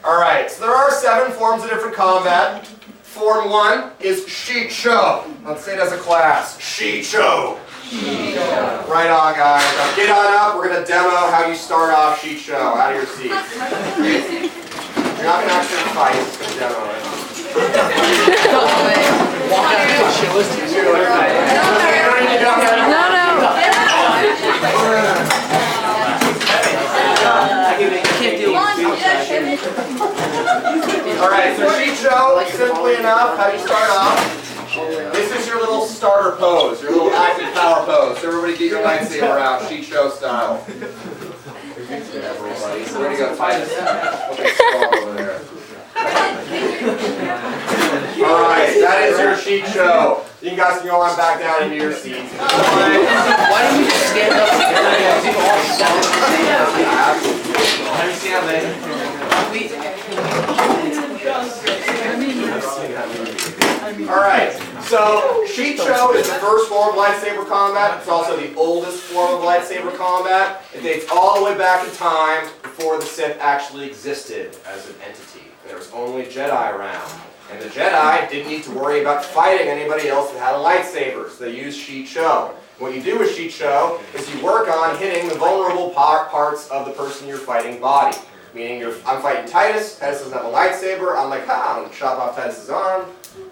Alright, so there are 7 forms of different combat. Form 1 is Shicho. Let's say it as a class. Shicho. Right on, guys. Now get on up. We're going to demo how you start off Shicho out of your seats. You're not going to actually fight. It's going to demo it. Walk out and show us to you. No. Alright, so Shicho, simply enough, how you start off. This is your little starter pose, your little active power pose. So everybody get your lightsaber out, Shicho style. Everybody. So where do you go? Titus. Okay, strong over there. Alright, that is your Shicho. You guys can go on back down into your seats. Why don't we just stand up together? Let me see how they. Alright, so Shicho is the first form of lightsaber combat. It's also the oldest form of lightsaber combat. It dates all the way back in time before the Sith actually existed as an entity. There was only Jedi around. And the Jedi didn't need to worry about fighting anybody else that had a lightsaber, so they used Shicho. What you do with Shicho is you work on hitting the vulnerable parts of the person you're fighting body. Meaning, I'm fighting Titus doesn't have a lightsaber, I'm like, I'm going to chop off Titus's arm,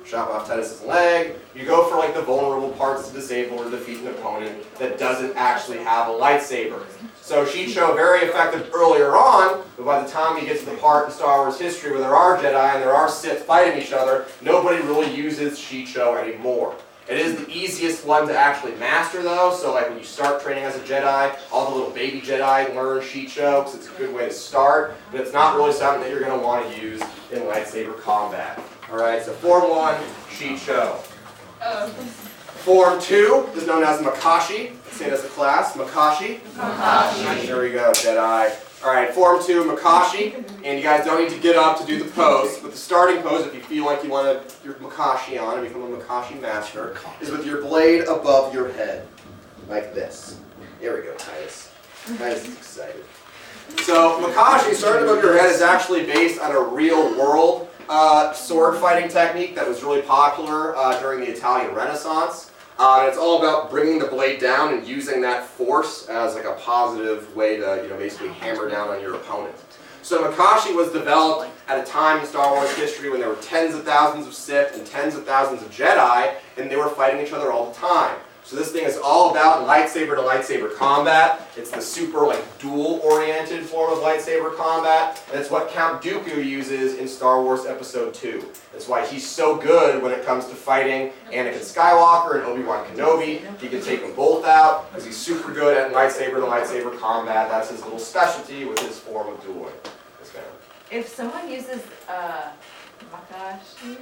chop off Titus's leg. You go for like the vulnerable parts to disable or defeat an opponent that doesn't actually have a lightsaber. So Shicho, very effective earlier on, but by the time you get to the part in Star Wars history where there are Jedi and there are Sith fighting each other, nobody really uses Shicho anymore. It is the easiest one to actually master though, so like when you start training as a Jedi, all the little baby Jedi learn Shicho because it's a good way to start, but it's not really something that you're going to want to use in lightsaber combat. Alright, so Form 1, Shicho. Form 2 is known as Makashi. Let's say it as a class, Makashi. There we go, Jedi. Alright, Form 2, Makashi. And you guys don't need to get up to do the pose, but the starting pose, if you feel like you want to your Makashi on and become a Makashi master, is with your blade above your head. Like this. Here we go, Titus. Titus is excited. So, Makashi, starting above your head, is actually based on a real-world sword fighting technique that was really popular during the Italian Renaissance. It's all about bringing the blade down and using that force as like a positive way to, basically hammer down on your opponent. So Makashi was developed at a time in Star Wars history when there were tens of thousands of Sith and tens of thousands of Jedi, and they were fighting each other all the time. So this thing is all about lightsaber to lightsaber combat. It's the super duel-oriented form of lightsaber combat, and it's what Count Dooku uses in Star Wars Episode 2. That's why he's so good when it comes to fighting Anakin Skywalker and Obi-Wan Kenobi. He can take them both out because he's super good at lightsaber to lightsaber combat. That's his little specialty with his form of dueling. If someone uses Makashi